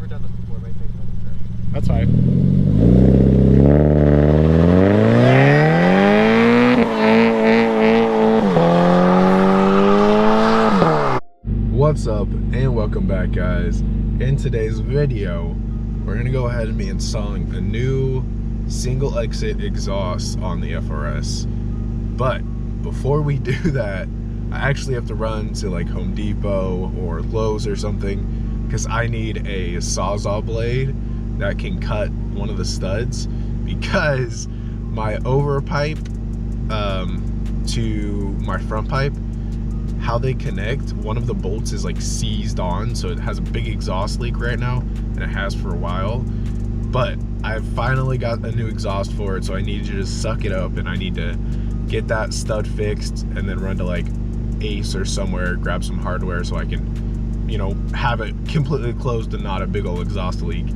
never done this before. It might take a couple trips. That's fine. What's up and welcome back, guys. In today's video, we're gonna go ahead and be installing a new single exit exhaust on the FRS. But before we do that, I actually have to run to like Home Depot or Lowe's or something because I need a Sawzall blade that can cut one of the studs, because my over pipe to my front pipe, how they connect, one of the bolts is like seized on, so it has a big exhaust leak right now, and it has for a while. But I've finally got a new exhaust for it, so I need to just suck it up, and I need to get that stud fixed and then run to like Ace or somewhere, grab some hardware so I can, you know, have it completely closed and not a big old exhaust leak.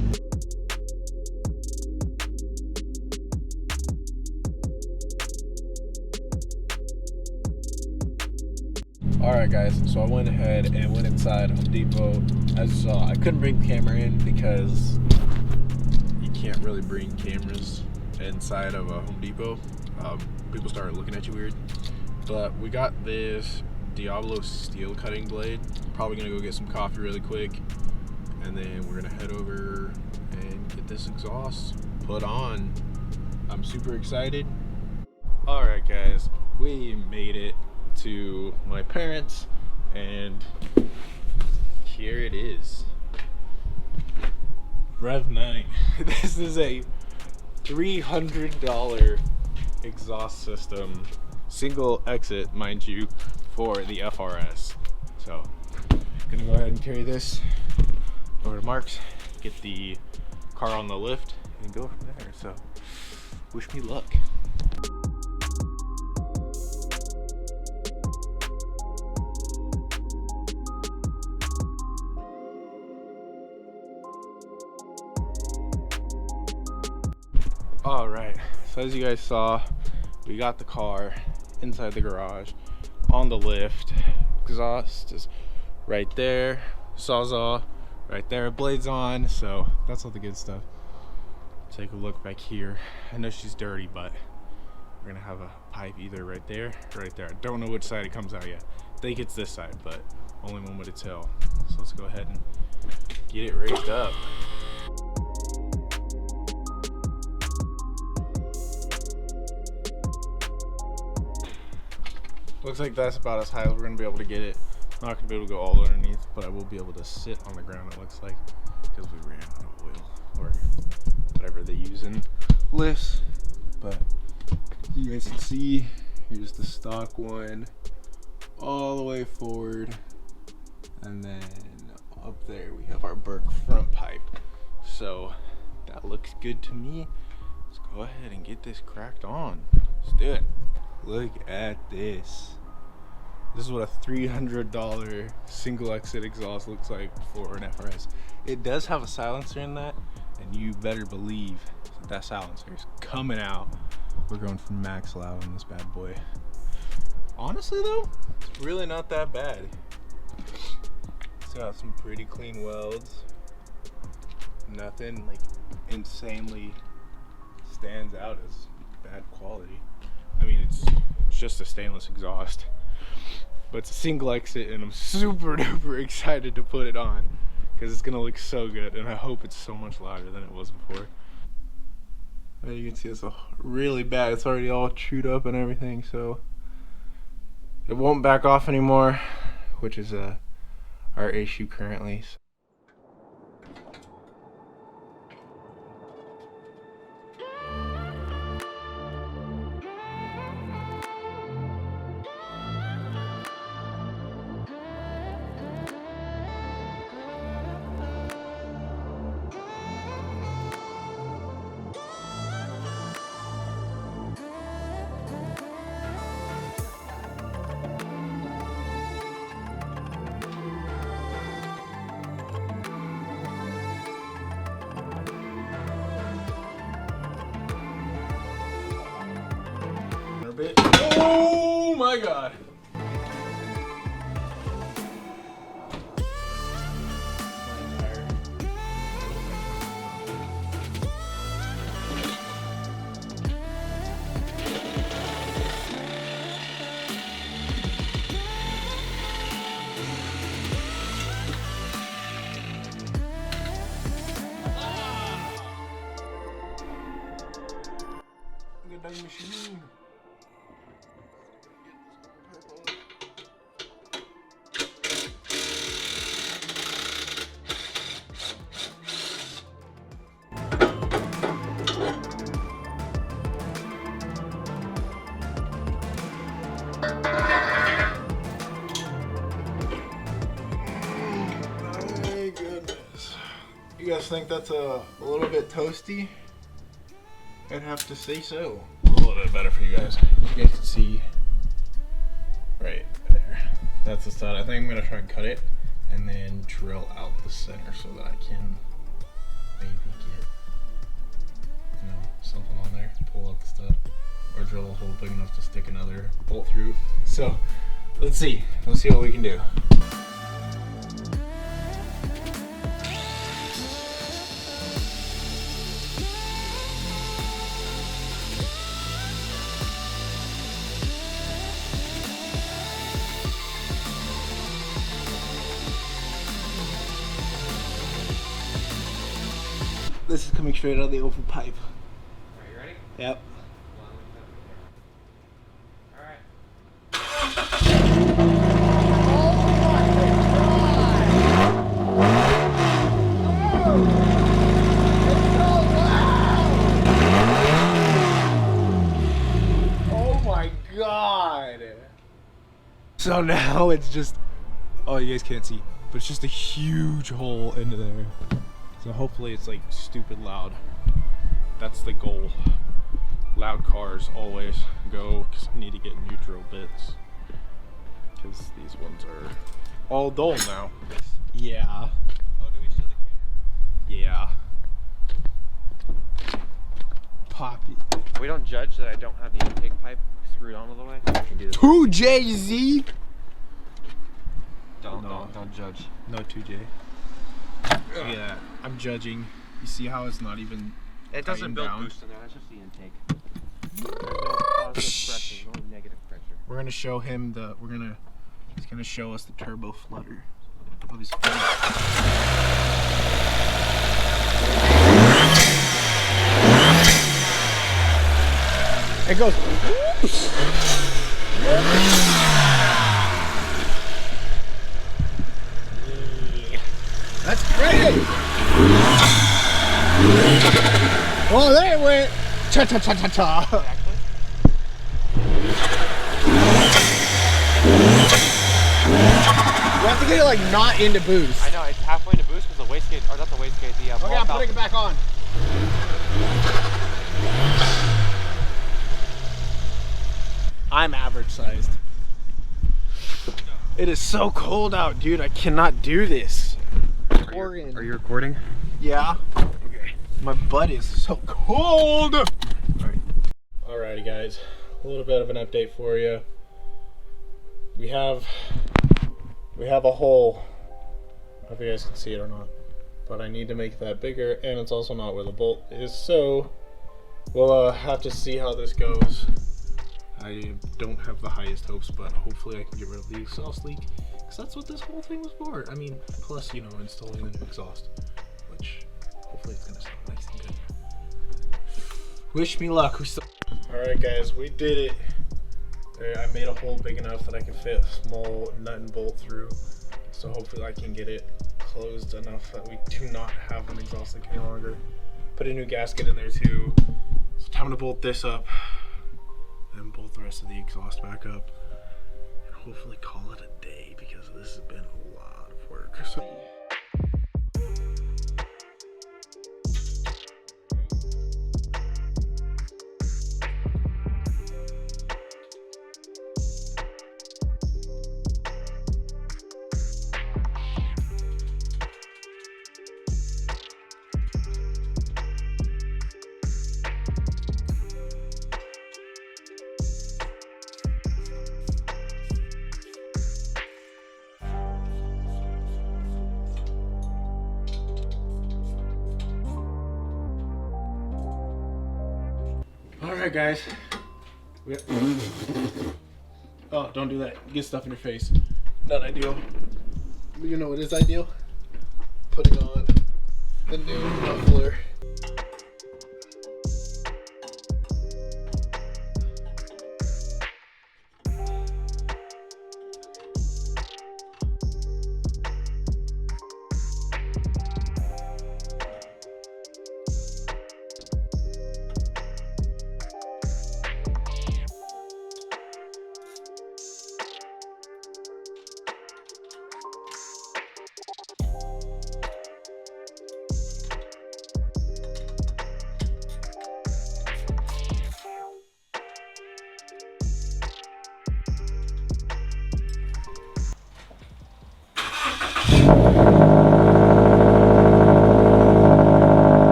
Alright guys, so I went ahead and went inside Home Depot. As you saw, I couldn't bring the camera in because you can't really bring cameras inside of a Home Depot. People start looking at you weird. But we got this Diablo steel cutting blade. Probably gonna go get some coffee really quick, and then we're gonna head over and get this exhaust put on. I'm super excited. Alright guys, we made it to my parents, and here it is. Rev 9. This is a $300 exhaust system, single exit, mind you, for the FRS. So gonna go ahead and carry this over to Mark's, get the car on the lift, and go from there. So wish me luck. All right, so as you guys saw, we got the car inside the garage on the lift. Exhaust is right there, Sawzall right there, blades on, so that's all the good stuff. Take a look back here. I know she's dirty, but we're gonna have a pipe either right there or right there. I don't know which side it comes out yet. I think it's this side, but only one way to tell. So let's go ahead and get it raised up. Looks like that's about as high as we're gonna be able to get it. I'm not gonna be able to go all underneath, but I will be able to sit on the ground, it looks like, because we ran out of oil or whatever they use in lifts. But you guys can see, here's the stock one all the way forward, and then up there we have our Burke front pipe. So that looks good to me. Let's go ahead and get this cracked on. Let's do it. Look at this. This is what a $300 single exit exhaust looks like for an FRS. It does have a silencer in that, and you better believe that silencer is coming out. We're going for max loud on this bad boy. Honestly though, it's really not that bad. It's got some pretty clean welds. Nothing like insanely stands out as bad quality. I mean, it's just a stainless exhaust, but it's a single exit, and I'm super duper excited to put it on because it's gonna look so good, and I hope it's so much louder than it was before. And you can see it's really bad. It's already all chewed up and everything, so it won't back off anymore, which is our issue currently. Bit. Oh my god. You guys think that's a little bit toasty? I'd have to say so. A little bit better for you guys. You guys can see right there. That's the stud. I think I'm gonna try and cut it and then drill out the center so that I can maybe get, you know, something on there. Pull out the stud, or drill a hole big enough to stick another bolt through. So let's see. Let's see what we can do. This is coming straight out of the oval pipe. Are you ready? Yep. Alright. Oh my god! So now it's just, oh, you guys can't see, but it's just a huge hole into there. So hopefully it's like stupid loud. That's the goal. Loud cars always go, because I need to get new drill bits, because these ones are all dull now. Yeah. Oh, do we show the camera? Yeah. Poppy. We don't judge that I don't have the intake pipe screwed on all the way. I can do this. 2JZ. Don't judge. No 2J. Yeah, I'm judging. You see how it's not even. It doesn't build down? boost in there. That's just the intake. There's no positive pressure. There's only negative pressure. We're gonna show him the. He's gonna show us the turbo flutter of his feet. It goes. That's great! Oh, there it went! Cha cha cha cha cha! You have to get it like not into boost. I know, it's halfway into boost because the wastegate, or not the wastegate, the okay, I'm putting it back on. I'm average sized. It is so cold out, dude. I cannot do this. Are you recording? Yeah. Okay. My butt is so cold. Alright. Alrighty, guys. A little bit of an update for you. We have a hole. I don't know if you guys can see it or not, but I need to make that bigger, and it's also not where the bolt is. So we'll have to see how this goes. I don't have the highest hopes, but hopefully I can get rid of the exhaust leak, because that's what this whole thing was for. I mean, plus, you know, installing the new exhaust, which hopefully it's gonna sound nice and good. Wish me luck. Alright guys, we did it. I made a hole big enough that I can fit a small nut and bolt through, so hopefully I can get it closed enough that we do not have an exhaust leak any longer. Put a new gasket in there too. So time to bolt this up, then bolt the rest of the exhaust back up, and hopefully call it a day, because this has been a lot of work. So alright guys. Oh, don't do that. Get stuff in your face. Not ideal. But you know what is ideal? Putting on the new muffler.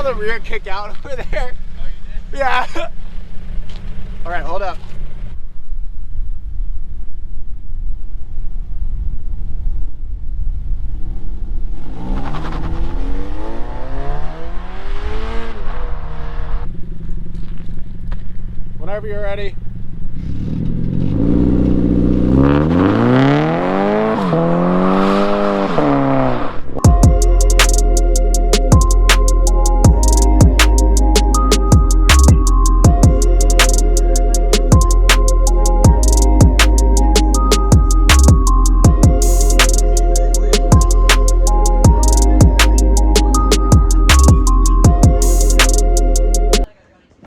the rear kick out over there. Oh, you did? Yeah. All right, hold up. Whenever you're ready.